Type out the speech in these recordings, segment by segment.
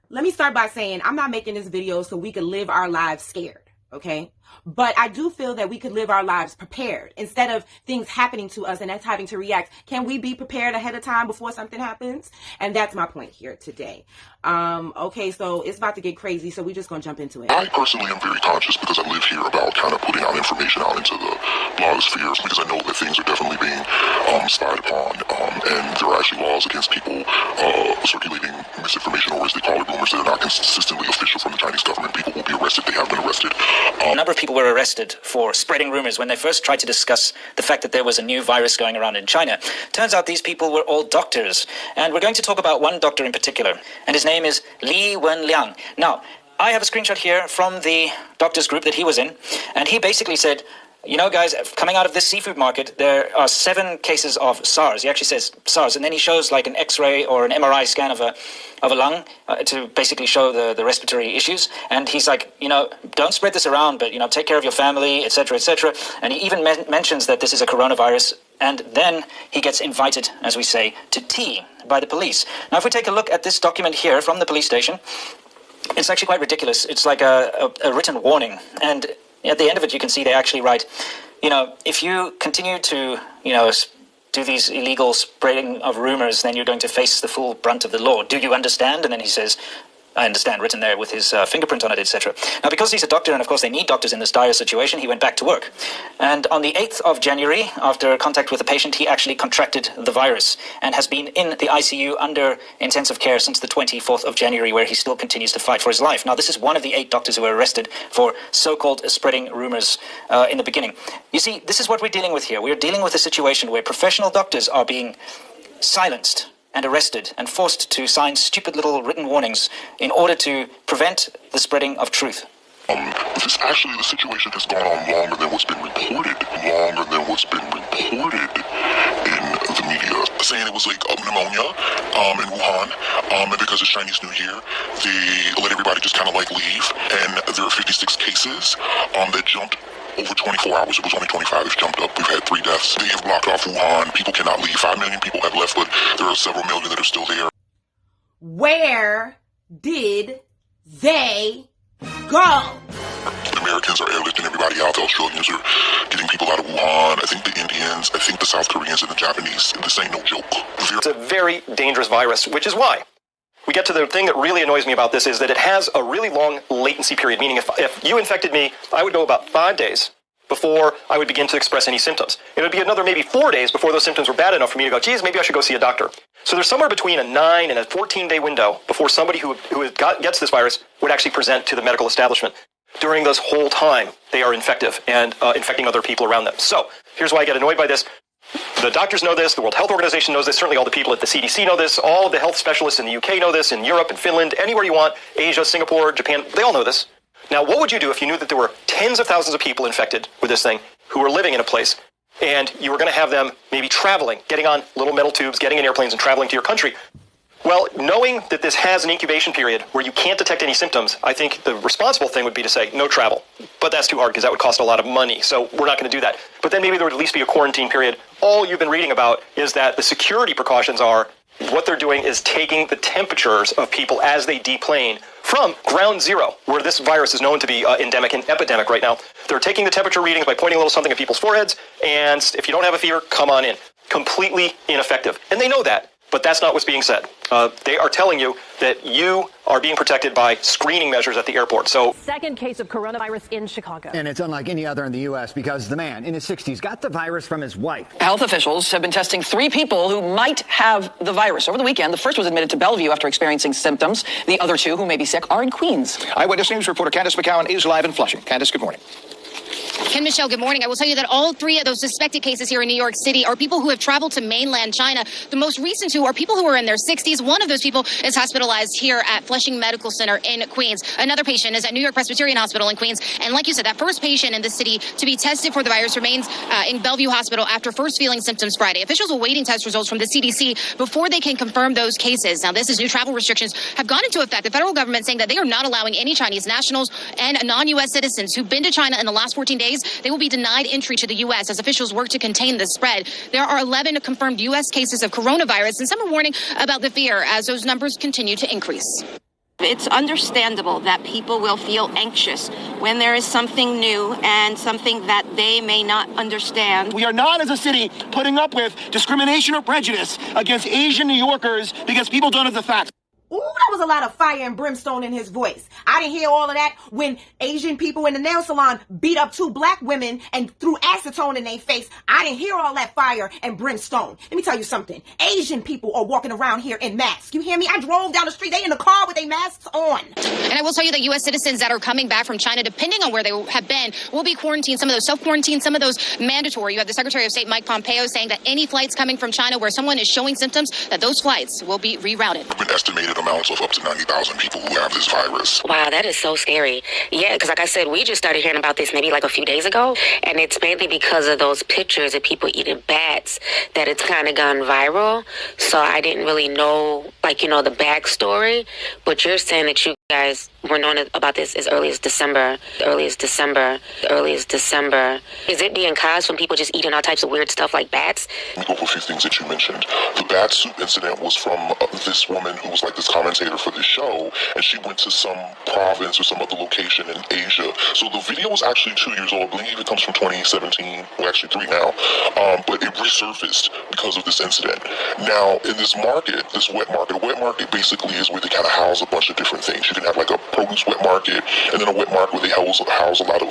Let me start by saying I'm not making this video so we could live our lives scared, okay? But I do feel that we could live our lives prepared instead of things happening to us and us having to react. Can we be prepared ahead of time before something happens? And that's my point here today. Okay, so it's about to get crazy, so we're just going to jump into it. I personally am very conscious because I live here about kind of putting out information out into the blogosphere because I know that things are definitely being spied upon, and there are actually laws against people circulating misinformation, or as they call it, rumors that are not consistently official from the Chinese government. People will be arrested. They have been arrested. A number of people were arrested for spreading rumors when they first tried to discuss the fact that there was a new virus going around in China. Turns out these people were all doctors, and we're going to talk about one doctor in particular, and his name is Li Wenliang. Now, I have a screenshot here from the doctors group that he was in, and he basically said, you know, guys, coming out of this seafood market, there are 7 cases of SARS. He actually says SARS, and then he shows like an X-ray or an MRI scan of a lung to basically show the respiratory issues. And he's like, you know, don't spread this around, but, you know, take care of your family, etc., etc. And he even mentions that this is a coronavirus. And then he gets invited, as we say, to tea by the police. Now, if we take a look at this document here from the police station, it's actually quite ridiculous. It's like a written warning. And at the end of it, you can see they actually write, you know, if you continue to, you know, do these illegal spreading of rumors, then you're going to face the full brunt of the law. Do you understand? And then he says, I understand, written there with his fingerprint on it, etc. Now, because he's a doctor, and of course they need doctors in this dire situation, he went back to work. And on the 8th of January, after contact with the patient, he actually contracted the virus and has been in the ICU under intensive care since the 24th of January, where he still continues to fight for his life. Now, this is one of the 8 doctors who were arrested for so-called spreading rumors in the beginning. You see, this is what we're dealing with here. We're dealing with a situation where professional doctors are being silenced and arrested and forced to sign stupid little written warnings in order to prevent the spreading of truth. The situation has gone on longer than what's been reported. In the media. Saying it was like pneumonia in Wuhan, and because it's Chinese New Year, they let everybody just kind of like leave, and there are 56 cases that jumped over 24 hours. It was only 25 that jumped up. We've had 3 deaths. They have blocked off Wuhan. People cannot leave. 5 million people have left, but there are several million that are still there. Where did they go? The Americans are airlifting everybody out. The Australians are getting people out of Wuhan. I think the Indians, I think the South Koreans and the Japanese. This ain't no joke. It's a very dangerous virus, which is why we get to the thing that really annoys me about this is that it has a really long latency period, meaning if you infected me, I would go about 5 days before I would begin to express any symptoms. It would be another maybe 4 days before those symptoms were bad enough for me to go, geez, maybe I should go see a doctor. So there's somewhere between a 9 and a 14-day window before somebody who gets this virus would actually present to the medical establishment. During this whole time, they are infective and infecting other people around them. So here's why I get annoyed by this. The doctors know this, the World Health Organization knows this, certainly all the people at the CDC know this, all of the health specialists in the UK know this, in Europe and Finland, anywhere you want, Asia, Singapore, Japan, they all know this. Now, what would you do if you knew that there were tens of thousands of people infected with this thing who were living in a place, and you were going to have them maybe traveling, getting on little metal tubes, getting in airplanes and traveling to your country? Well, knowing that this has an incubation period where you can't detect any symptoms, I think the responsible thing would be to say no travel. But that's too hard because that would cost a lot of money, so we're not going to do that. But then maybe there would at least be a quarantine period. All you've been reading about is that the security precautions are what they're doing is taking the temperatures of people as they deplane from ground zero, where this virus is known to be endemic and epidemic right now. They're taking the temperature readings by pointing a little something at people's foreheads, and if you don't have a fever, come on in. Completely ineffective. And they know that. But that's not what's being said. They are telling you that you are being protected by screening measures at the airport. So, second case of coronavirus in Chicago. And it's unlike any other in the U.S. because the man in his 60s got the virus from his wife. Health officials have been testing 3 people who might have the virus. Over the weekend, the first was admitted to Bellevue after experiencing symptoms. The other 2 who may be sick are in Queens. Eyewitness News reporter Candace McCowan is live in Flushing. Candace, good morning. Ken Michelle, good morning. I will tell you that all 3 of those suspected cases here in New York City are people who have traveled to mainland China. The most recent 2 are people who are in their 60s. One of those people is hospitalized here at Flushing Medical Center in Queens. Another patient is at New York Presbyterian Hospital in Queens. And like you said, that first patient in the city to be tested for the virus remains in Bellevue Hospital after first feeling symptoms Friday. Officials are awaiting test results from the CDC before they can confirm those cases. Now, this is new travel restrictions have gone into effect. The federal government saying that they are not allowing any Chinese nationals and non-U.S. citizens who've been to China in the last 14 days. They will be denied entry to the U.S. as officials work to contain the spread. There are 11 confirmed U.S. cases of coronavirus, and some are warning about the fear as those numbers continue to increase. It's understandable that people will feel anxious when there is something new and something that they may not understand. We are not, as a city, putting up with discrimination or prejudice against Asian New Yorkers because people don't have the facts. Ooh, that was a lot of fire and brimstone in his voice. I didn't hear all of that when Asian people in the nail salon beat up 2 black women and threw acetone in their face. I didn't hear all that fire and brimstone. Let me tell you something. Asian people are walking around here in masks. You hear me? I drove down the street. They in the car with their masks on. And I will tell you that U.S. citizens that are coming back from China, depending on where they have been, will be quarantined. Some of those self-quarantined, some of those mandatory. You have the Secretary of State, Mike Pompeo, saying that any flights coming from China where someone is showing symptoms, that those flights will be rerouted. There have been estimated amounts of up to 90,000 people who have this virus. Wow, that is so scary. Yeah, because like I said, we just started hearing about this maybe like a few days ago, and it's mainly because of those pictures of people eating bats that it's kind of gone viral. So I didn't really know, like, you know, the backstory, but you're saying that you guys were known about this as early as December. Is it being caused from people just eating all types of weird stuff like bats? Let me go over a few things that you mentioned. The bat soup incident was from this woman who was like this commentator for this show, and she went to some province or some other location in Asia. So the video was actually 2 years old. I believe it comes from 2017, well actually 3 now, but it resurfaced because of this incident. Now, in this market, this wet market basically is where they kind of house a bunch of different things. You can have like a produce wet market, and then a wet market where they house a lot of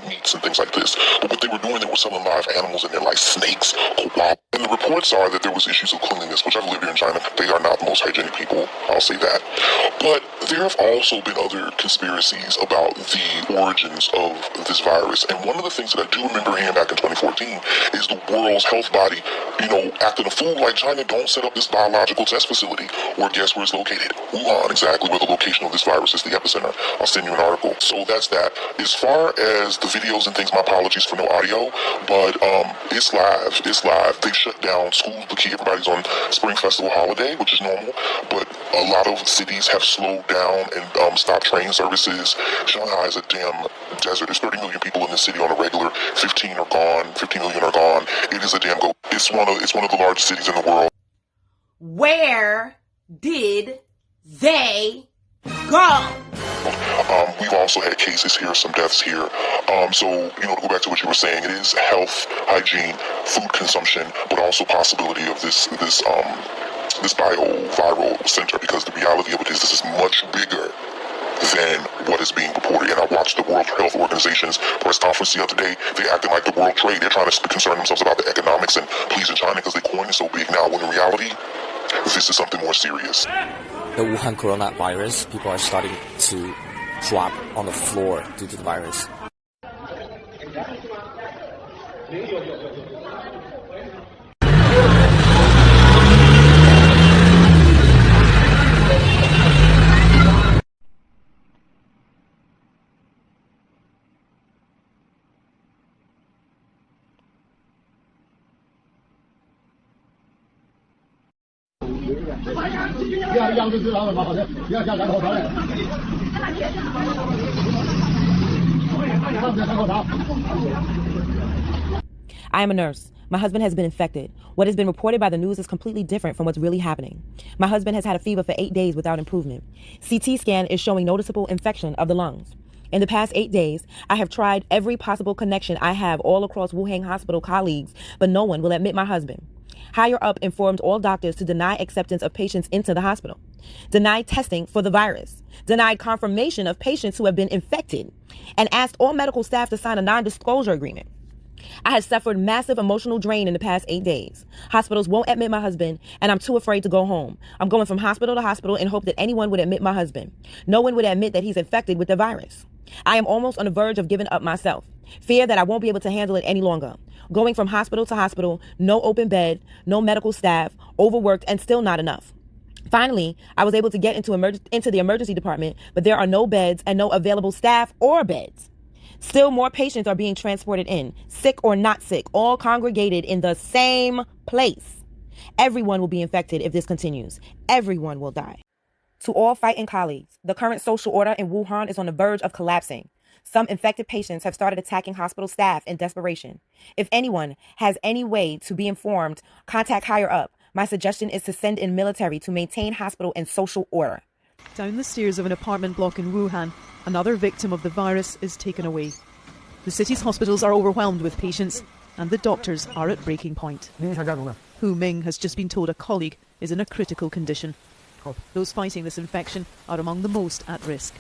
meats and things like this. But what they were doing, they were selling live animals in there, like snakes, koala. And the reports are that there was issues of cleanliness, which I've lived here in China. They are not the most hygienic people, I'll say that. But there have also been other conspiracies about the origins of this virus. And one of the things that I do remember hearing back in 2014 is the World's Health Body, acting a fool like China, don't set up this biological test facility. Or guess where it's located? Wuhan, exactly where the location of this virus is, the epicenter. I'll send you an article. So that's that. As far as the videos and things, my apologies for no audio, but it's live. It's live. They shut down schools, Bikini, everybody's on Spring Festival holiday, which is normal, but a lot of cities have slowed down and stopped train services. Shanghai is a damn desert. There's 30 million people in the city on a regular. 15 million are gone. It is a damn go. It's one of the largest cities in the world. Where did they go? We've also had cases here, some deaths here. So, to go back to what you were saying, it is health, hygiene, food consumption, but also possibility of this bioviral center, because the reality of it is this is much bigger than what is being reported. And I watched the World Health Organization's press conference the other day. They're acting like the World Trade. They're trying to concern themselves about the economics and pleasing China because they coin is so big now, when in reality, this is something more serious. The Wuhan coronavirus, people are starting to drop on the floor due to the virus. I am a nurse. My husband has been infected. What has been reported by the news is completely different from what's really happening. My husband has had a fever for 8 days without improvement. CT scan is showing noticeable infection of the lungs. In the past 8 days, I have tried every possible connection I have all across Wuhan Hospital colleagues, but no one will admit my husband. Higher up informed all doctors to deny acceptance of patients into the hospital, denied testing for the virus, denied confirmation of patients who have been infected, and asked all medical staff to sign a non-disclosure agreement. I have suffered massive emotional drain in the past 8 days. Hospitals won't admit my husband, and I'm too afraid to go home. I'm going from hospital to hospital in hope that anyone would admit my husband. No one would admit that he's infected with the virus. I am almost on the verge of giving up myself. Fear that I won't be able to handle it any longer. Going from hospital to hospital, no open bed, no medical staff, overworked, and still not enough. Finally, I was able to get into the emergency department, but there are no beds and no available staff or beds. Still more patients are being transported in, sick or not sick, all congregated in the same place. Everyone will be infected if this continues. Everyone will die. To all fighting colleagues, the current social order in Wuhan is on the verge of collapsing. Some infected patients have started attacking hospital staff in desperation. If anyone has any way to be informed, contact higher up. My suggestion is to send in military to maintain hospital and social order. Down the stairs of an apartment block in Wuhan, another victim of the virus is taken away. The city's hospitals are overwhelmed with patients, and the doctors are at breaking point. Hu Ming has just been told a colleague is in a critical condition. Those fighting this infection are among the most at risk.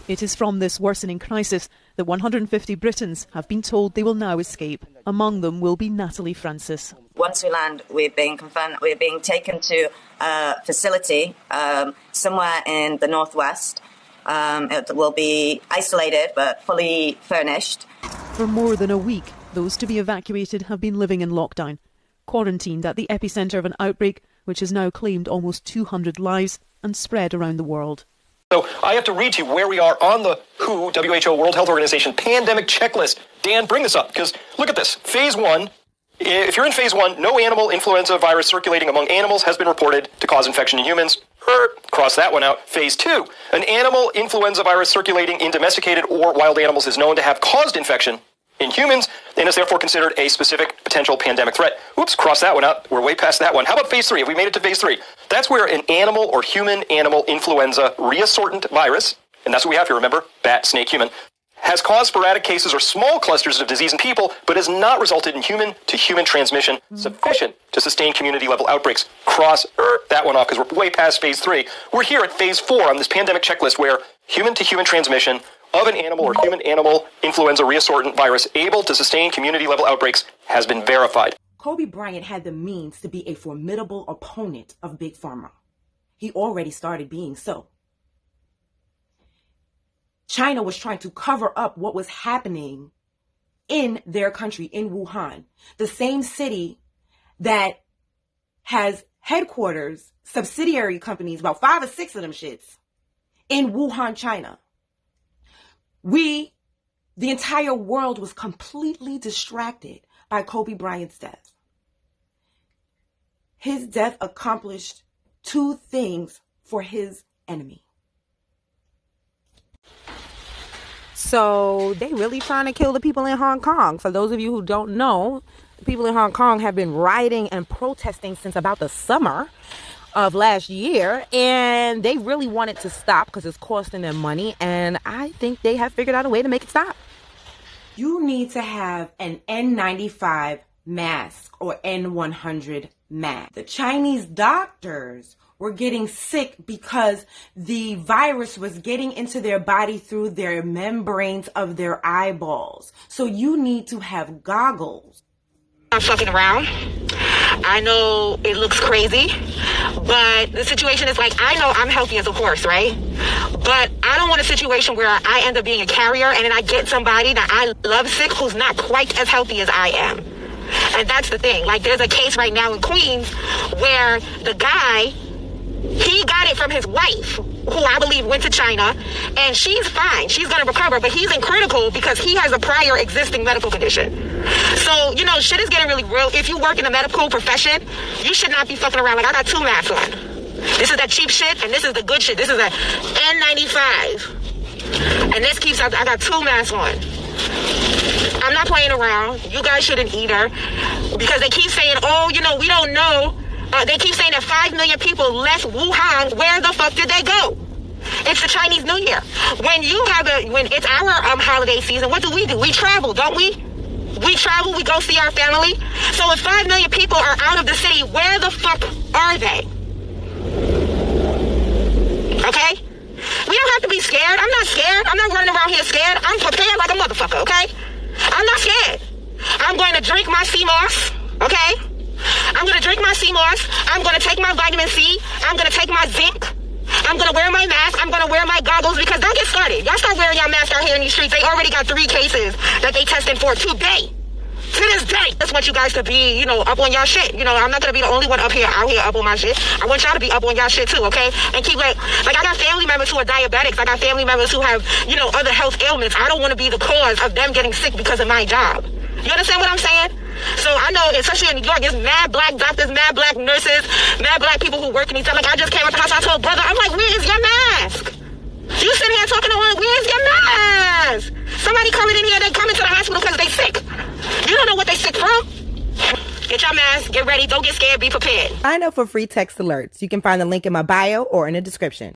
It is from this worsening crisis that 150 Britons have been told they will now escape. Among them will be Natalie Francis. Once we land, we're being taken to a facility somewhere in the northwest. It will be isolated but fully furnished. For more than a week, those to be evacuated have been living in lockdown, quarantined at the epicentre of an outbreak which has now claimed almost 200 lives and spread around the world. So I have to read to you where we are on the WHO, World Health Organization, pandemic checklist. Dan, bring this up, because look at this. Phase 1, if you're in phase 1, no animal influenza virus circulating among animals has been reported to cause infection in humans. Cross that one out. Phase 2, an animal influenza virus circulating in domesticated or wild animals is known to have caused infection in humans and is therefore considered a specific potential pandemic threat. Oops, cross that one out. We're way past that one. How about phase 3? Have we made it to phase 3? That's where an animal or human-animal influenza reassortant virus, and that's what we have here, remember, bat, snake, human, has caused sporadic cases or small clusters of disease in people, but has not resulted in human-to-human transmission sufficient to sustain community-level outbreaks. Cross that one off, because we're way past phase 3. We're here at phase 4 on this pandemic checklist where human-to-human transmission of an animal or human-animal influenza reassortant virus able to sustain community-level outbreaks has been verified. Kobe Bryant had the means to be a formidable opponent of Big Pharma. He already started being so. China was trying to cover up what was happening in their country, in Wuhan, the same city that has headquarters, subsidiary companies, about 5 or 6 of them shits, in Wuhan, China. The entire world was completely distracted by Kobe Bryant's death. His death accomplished 2 things for his enemy. So they really trying to kill the people in Hong Kong. For those of you who don't know, the people in Hong Kong have been rioting and protesting since about the summer of last year, and they really want it to stop because it's costing them money, and I think they have figured out a way to make it stop. You need to have an N95 mask or N100 mask. The Chinese doctors were getting sick because the virus was getting into their body through their membranes of their eyeballs. So you need to have goggles. I'm fucking around. I know it looks crazy, but the situation is like, I know I'm healthy as a horse, right? But I don't want a situation where I end up being a carrier and then I get somebody that I love sick who's not quite as healthy as I am. And that's the thing. Like, there's a case right now in Queens where the guy, he got it from his wife, who I believe went to China, and she's fine. She's going to recover, but he's in critical because he has a prior existing medical condition. So, you know, shit is getting really real. If you work in the medical profession, you should not be fucking around. Like, I got 2 masks on. This is that cheap shit, and this is the good shit. This is a N95. And this keeps, I got 2 masks on. I'm not playing around. You guys shouldn't either. Because they keep saying, oh, you know, we don't know. They keep saying that 5 million people left Wuhan. Where the fuck did they go? It's the Chinese New Year. When it's our holiday season, what do? We travel, don't we? We travel, we go see our family. So if 5 million people are out of the city, where the fuck are they? Okay? We don't have to be scared. I'm not scared. I'm not running around here scared. I'm prepared like a motherfucker, okay? I'm not scared. I'm going to drink my sea moss, okay? I'm going to drink my sea moss. I'm going to take my vitamin C. I'm going to take my zinc. I'm going to wear my mask. I'm going to wear my goggles because don't get started. Y'all start wearing your mask out here in these streets. They already got 3 cases that they tested for today. To this day. I just want you guys to be, you know, up on y'all shit. You know, I'm not going to be the only one out here up on my shit. I want y'all to be up on y'all shit too, okay? And keep like I got family members who are diabetics. I got family members who have, you know, other health ailments. I don't want to be the cause of them getting sick because of my job. You understand what I'm saying? So I know, especially in New York, there's mad black doctors, mad black nurses, mad black people who work in these stuff. Like, I just came out the house, I told brother, I'm like, where is your mask? You sitting here talking to one, where's your mask? Somebody coming in here, they come into the hospital because they sick. You don't know what they sick from. Get your mask, get ready, don't get scared, be prepared. Sign up for free text alerts. You can find the link in my bio or in the description.